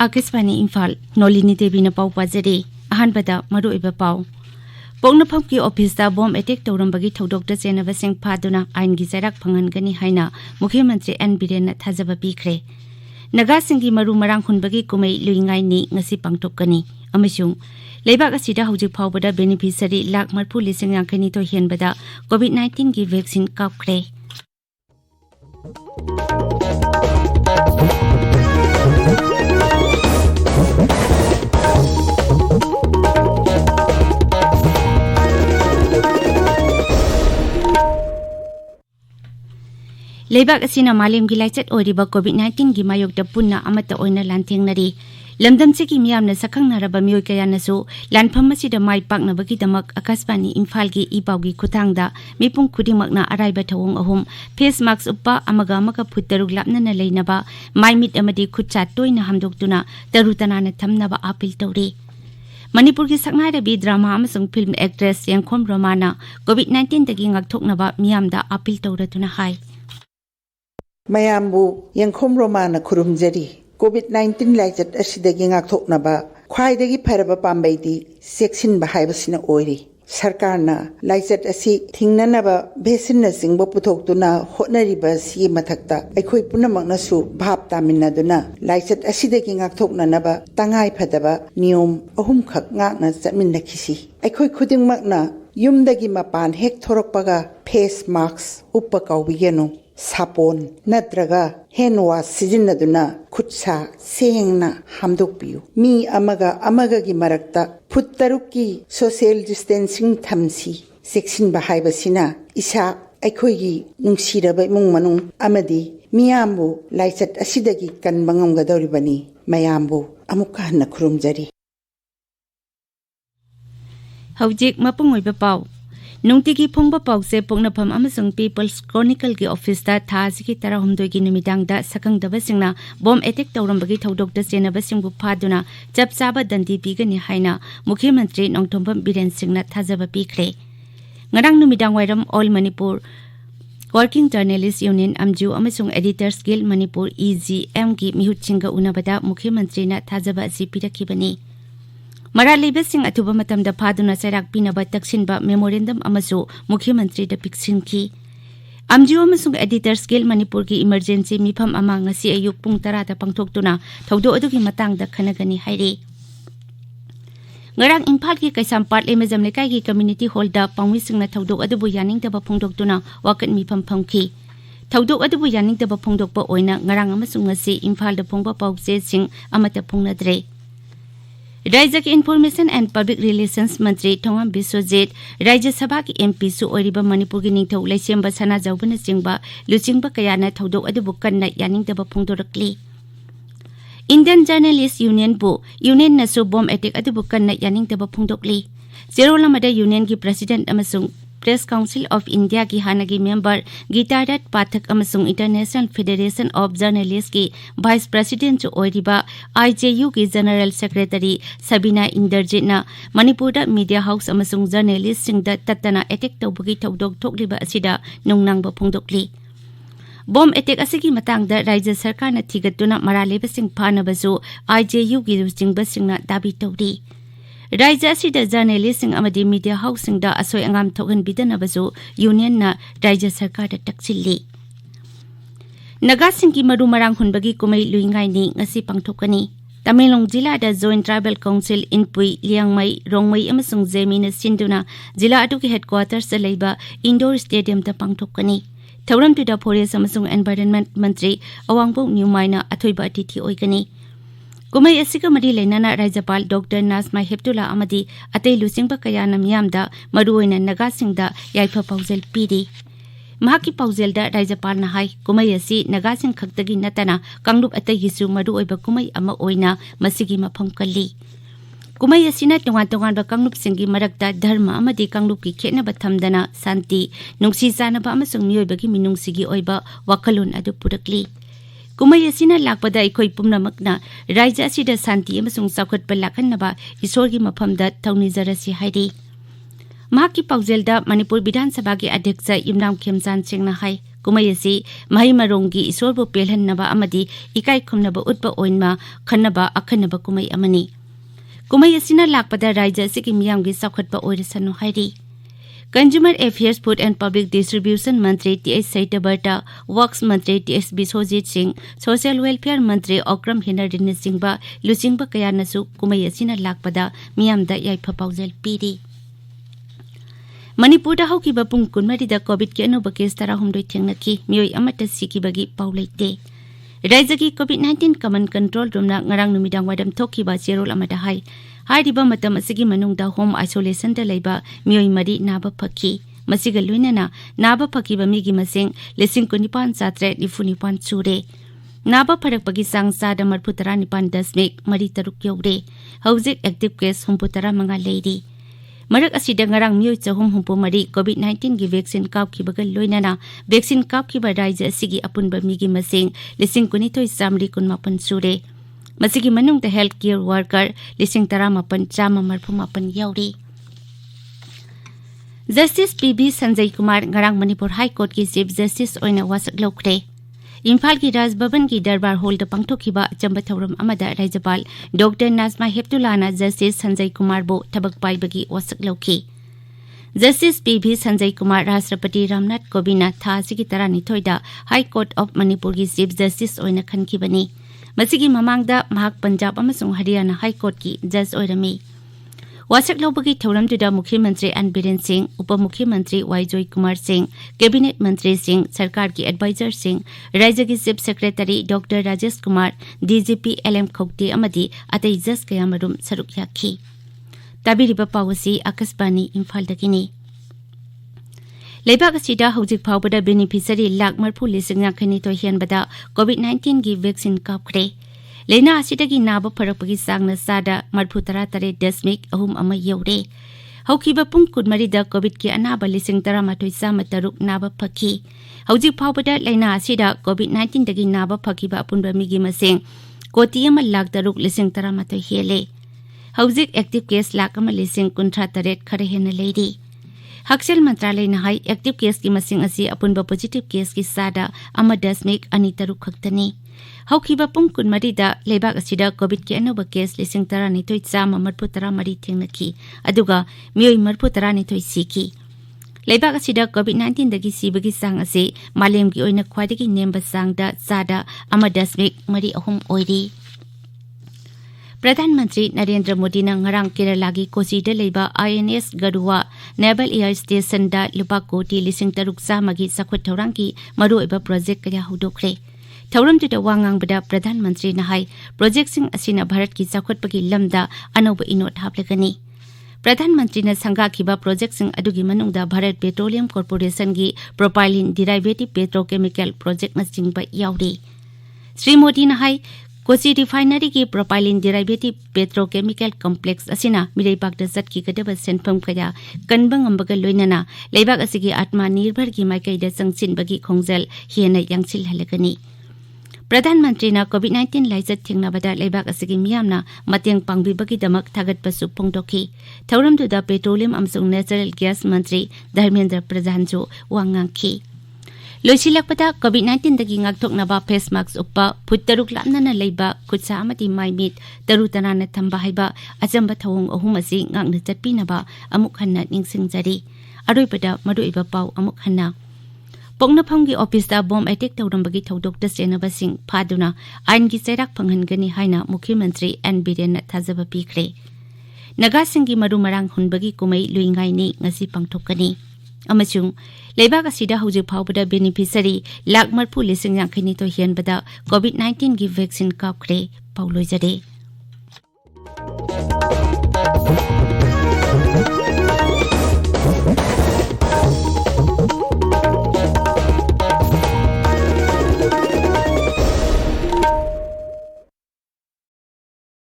आकाशवाणी इम्फाल नोलिनी देवी पाउ पाजरे अहानबदा मरुइबा पाउ पोंगनफम की ऑफिस दा बॉम्ब अटैक तौरंबगी थौदोक्ता चेनबसिंग फादुना आइन की चैराक फंगनगनी हाइना मुख्यमंत्री एन बिरेन थाजबा पीखरे नगासिंगी मरु मरांग हुनबगी कुमै लुइंगाइनी ngasi पांगथोकनी अमसुंग लेबाक असिदा हौजिक फावबदा बेनिफिशियरी लाख 40,000 हेनबदा कोविड-19 की वैक्सीन कापखरे लेबाक असिना मालेम की लाइचत ओरिबा कोविड-19 की मायोक्ता पुन्ना अमता ओइना लांथेंगनरी लमदम से की मियामना सखंगनारबा मियोय कयानसु लानफम असिदा माइ पाकनबगी दमक आकाशवाणी इम्फाल की इपाउगी खुथांगदा मिपुंग खुदिमकना अराइबा थवंग अहुम फेस मास्क उपा अमगा अमका फुत्तरुक लापनना लेनबा माइमिट अमदी खुच्चा तोइना हमदोक्तुना तरुतनाना थमनबा अपील तौरी मणिपुर की सकनाइरबी ड्रामा अमसुंग फिल्म एक्ट्रेस यंखोम रोमाना कोविड-19 तगी ngakthoknaba miyamda अपील तौरतुना हाय मयामबु यंखोम रोमाना खुरुमजरी कोविड-19 लाइचत असिदगी ngakthoknaba ख्वाइदगी फरबा पाम्बैदी सेक्सिनबा हाइबसिना ओइरी सरकारना लाइचत असि थिंगननबा भेसिनना सिंगबो पुथोक्तुना होटनरिबा सि मथक्ता अखोइ पुनमकनसु भाप तामिनदुना लाइचत असिदगी ngakthoknanaba तंगाइ फदबा नियम अहुमखक ngakना चटमिनखिसि अखोइ खुदिंगमकना युमदगी मपान हेक थोरकपगा फेस मास्क उप्पा काउबिगेनो सापोन नत्रगा हैंड वॉश सिजिन्नदुना खुदसा सेंगना हमदोकपियु मी अमगा की मरक्ता फुट तरुक की सोशल डिस्टेंसिंग थमसी सेक्सिन बहाइबसिना इसा अखोइगी नुंगसिरबा इमुंग मनुंग अमदी मियामबु लाइचत असिदगी कनबंगमगदौरिबनी मयामबु अमुक्का हन्ना खुरुमजरी हौजिक मपुंग ओइबा पाउ नुंगतिगी फोंगबा पाउसे पोंगनफम अमसुंग पीपल्स क्रॉनिकल की ऑफिस दा थाजिकी 13 की नुमिदांगदा सकंगदबसिंगना बॉम्ब अटैक तौरंबगी थौदोक्ता चेनबसिंगबु फादुना चपचाबा दंदी पीगनी हाइना मुख्यमंत्री नोंगथोंबम बिरेन सिंगना थाजबा पीखरे ngarang numidang wairam all manipur working journalist union amju amasung editors guild manipur egm की मिहुतसिंगा उनबदा मुख्यमंत्री ना थाजबा असि पिरखिबनी मरा लेबसिंग अथुबा मतमदा फादुना सैराक पिनबा तक्सिनबा मेमोरेंडम अमसु मुख्यमंत्री दा पिक्सिनखी अमजु अमसुंग एडिटर्स गिल्ड मणिपुर की इमरजेंसी मिफम अमा ngasi अयुक पुंग 10 दा पांगथोक्तुना थौदो अदुगी मतंगदा खनगनी हाइरे ngarang imphal की कैसामपाट लेमजम लेकाई की कम्युनिटी हॉल दा पांगमिसिंगना थौदो अदुबु यानिंगदबा फोंदोक्तुना वाकत मिफम फंखी थौदो अदुबु यानिंगदबा फोंदोक्पा ओइना ngarang अमसुंग ngasi imphal दा फोंगबा पाउसे सिंग अमता फोंगनद्रे राज्य के इन्फॉर्मेशन एंड पब्लिक रिलेशंस मंत्री थोंगम बिस्वजीत राज्य सभा की एमपी सु ओरिबा मणिपुर की निंगथौ लैसेंबा सना जौबना चिंगबा लुचिंगबा कयाना थौदो अदुबु कन्ना यानिंगदबा फोंदोरक्ली इंडियन जर्नलिस्ट यूनियन बु यूनियन नसु बॉम्ब अटैक अदुबु कन्ना यानिंगदबा फोंदोक्ली जेरोलमदा यूनियन की प्रेसिडेंट अमसुंग प्रेस काउंसिल ऑफ इंडिया की हानगी मेंबर गीतादत्त पाठक अमसुंग इंटरनेशनल फेडरेशन ऑफ जर्नलिस्ट की वाइस प्रेसिडेंट ओइरिबा आईजेयू की जनरल सेक्रेटरी सबीना इंदरजीतना मणिपुर मीडिया हाउस अमसुंग जर्नलिस्ट सिंग तत्तना अटैक तौबगी थौदोक थोकलिबा असिदा नुंगनांगबा फोंदोकली बॉम्ब अटैक असगी मतंगदा राज्य सरकार न थिगतुना मरालेबसिंग फानबसु आईजेयू की रुचिंगबसिंगना दाबी तौरी राज्य असिदा जर्नलिस्टिंग अमदी मीडिया हाउसिंग दा असोय अंगाम थोगन बिदनबसु यूनियन ना राज्य सरकार दा तक्सिल्ली नगासिंग की मरु मरांग हुनबगी कुमै लुइंगाइनी ngasi पांगथोकनी तमिलनाडु जिला दा joint tribal council इनपुई Liangmai Rongmei अमसुंग जेमीना सिंदुना जिला अदु की हेडक्वार्टर्स दा लेबा इंडोर स्टेडियम दा पांगथोकनी थौरम तुदा फॉरेस्ट अमसुंग एनवायरनमेंट मंत्री अवांगबो न्यूमाइना अथोइबा अतिथि ओइगनी कुमै असिका मरी लेनाना राज्यपाल डॉक्टर नाजमा हेप्तुला अमदी अतै लुचिंगबा कयाना मियामदा मरुओइना नगासिंगदा याइफा पाउजेल पीरी महाकी पाउजेलदा राज्यपाल ना हाई कुमै असि नगासिंग खक्तगी नतना कांगलुप अतैगिसु मरुओइबा कुमै अमा ओइना मसिगी मफम कल्ली कुमै असिना तोंगान तोंगानबा कांगलुप सिंगी मरक्ता धर्म अमदी कांगलुप की खेनबा थमदना शांति नुंगसी चानबा अमसुंग मियोइबगी मिनुंगसिगी ओइबा वखलोन अदु पुरक्ली कुमई असिना लाकपदा अखोई पुमनमकना राज्य असिदा शांति अमसुंग साखुतपा लाखन्नबा ईश्वरगी मफमदा थौनिजरसि हाइरि महाकी पाउजेलदा मणिपुर विधानसभा के अध्यक्ष इमराम खेमचान सिंहना हाई कुमई असि महै मरोंगी ईश्वरबु पेलहन्नबा अमदी इकाई खुमनबा उतबा ओइनमा खन्नबा अखन्नबा कुमई अमनी कुमई असिना लाकपदा राज्य असिगी मियामगी साखुतपा ओइरसनु हाइरि consumer affairs food and public distribution मंत्री टी.एच. सैतबर्टा वर्क्स मंत्री TS. Biswajit Singh social welfare मंत्री ओक्रम हेनरदिन सिंह लुचिंग कयानसु कुमई असिना लाकपदा मियामदा याइफा पाउजेल पीरी मणिपुर हौकिबा पुंग कुनमरीदा कोविड के अनोबा केस 13 थेंगनखी मियोय अमता सिकिबगी पाउ लेते राज्य की कोविड-19 कमन कंट्रोल रूमना ngarang numidang wadam thokiba cherol amada hai हाइरिबा मतम असिगी मनुंगदा होम आइसोलेशन दा लेबा मियोय मरी नाबा फकी मसिगा लुइनना नाबा फकीबा मिगी मसिंग 19,794 सुरे नाबा फरकपगी सांग सादा मरफुतरा निपान दशमिक मरी तरुक you're हौजिक active case 35 Larry मरक असिदा ngarang मियोय चहुम हुंपो मरी कोविड-19 की वैक्सीन कापखिबगा लोइनना वैक्सीन कापखिबा राज्य असिगी अपुनबा मिगी मसिंग 19,919 सुरे मसिगी मनुंगदा हेल्थ केयर वर्कर 13,938 यौरी justice PB Sanjay Kumar ngarang Manipur high court की चीफ जस्टिस ओइना वासक लौखरे इम्फाल की राज भवन की दरबार हॉल दा पांगथोखिबा चंबा थौरम अमदा राज्यपाल डॉक्टर नाजमा हेप्तुलाना जस्टिस संजय कुमार बो थबक पाइबगी वासक लौखी जस्टिस पीबी संजय कुमार राष्ट्रपति रामनाथ कोविंद थासिगी 12 हाई कोर्ट ऑफ मणिपुर की चीफ जस्टिस ओइना खनखिबनी मसिगी ममांगदा महाक पंजाब अमसुंग हरियाणा हाई कोर्ट की जज ओइरमी वासक लौबगी थौरमदुदा मुख्यमंत्री एन बीरेन सिंह उप मुख्यमंत्री वाई जोय कुमार सिंह कैबिनेट मंत्री सिंह सरकार की एडवाइजर सिंह राज्य की chief secretary doctor Rajesh Kumar DGP LM Khaute अमदी अतै जज कयामरुम सरुक याखी ताबिरिबा पावसी आकाशवाणी इम्फालदगिनी लेबाक असिदा हौजिक फावबदा बेनिफिशियरी लाख 40,000 हेनबदा कोविड-19 की वैक्सीन कापखरे लेना असिदगी नाबा फरकपगी सांगना सादा 43.3 यौरे हौखिबा पुंग कुनमरीदा कोविड की अनाबा 13,113 नाबा फकी हौजिक फावबदा लेना असिदा कोविड-19 दगी नाबा फकीबा अपुनबा मिगी मसिंग 1,13,13 हेले हौजिक एक्टिव केस 1,53,38 खरे हेना लेरी हक्सेल मंत्रालय नहाई एक्टिव केस की मसिंग असी अपुनबा पॉजिटिव केस की सादा 1.3 खक्तनी हौखिबा पुंग कुनमरीदा लेबाक असिदा कोविड के अनोबा केस 13,913 थेंगनखी अदुगा मियोय 13 सिकी लेबाक असिदा कोविड-19 दगी सिबगी सांग असे मालेमगी ओइना ख्वाइदगी नेमबा सांगदा सादा 1.3 ओइरी प्रधानमंत्री नरेंद्र मोदी ने ngarang केरला की कोचीदा लेबा INS गरुवा नेवल एयर स्टेशन दा लुपा कोटी 3,600 मगी सखुत थौरांग की मरुओइबा प्रोजेक्ट कया हुदोखरे थौरमदुदा वांगांगबदा प्रधानमंत्री नहाई प्रोजेक्ट सिंग असिना भारत की सखुतपगी लमदा अनोबा इनोट हापलगनी प्रधानमंत्री ने संगाखिबा प्रोजेक्ट सिंग अदुगी मनुंगदा भारत पेट्रोलियम कॉर्पोरेशन की प्रोपाइलिन डिराइवेटिव पेट्रोकेमिकल प्रोजेक्ट न सिंगबा याउरी श्री मोदी नहाई कोची रिफाइनरी की प्रोपाइलिन डिराइवेटिव पेट्रोकेमिकल कॉम्प्लेक्स असिना मिरेबागदा जटकी गदबा सेनफम कया कनबंग अंबगा लोइनना लेबाग असिगी आत्मनिर्भर की माइकैदा संगसिनबगी खोंजल हेना यांगसिल हलगनी प्रधानमंत्री ना कोविड-19 लाइजत थेंगनाबदा लेबाग असिगी मियामना मतेंग पांगबिबगीदमक थागतपसु फोंदोखी थौरमदुदा पेट्रोलियम अमसुंग नेचुरल गैस मंत्री धर्मेंद्र प्रधानजो वांगांखी लोइसिलकपदा कोविड-19 दगी ngakthoknaba face mask uppa phut taruk lamnana leiba khutsa amati maimit tarutanana thamba haiba ajamba thawong ahum asi ngakna chatpinaba amuk hanna ningsingjari aroibada maduiba pau amuk hanna पोंगनाफंगी office दा bomb attack तौरंबगी थौदोक दा सेनबा सिंग फादुना आइन की चैराक फंगहनगनी हाइना मुख्यमंत्री N Biren थाजबा पीखरे Naga सिंगी मरु Marang हुनबगी कुमै लुइंगाइनी ngasi पांगथोकनी अमसुंग लेबाग असिदा हौजिक फावबदा beneficiary 1,40,000 हेनबदा कोविड-19 की वैक्सीन कापखरे पाउलोइजरे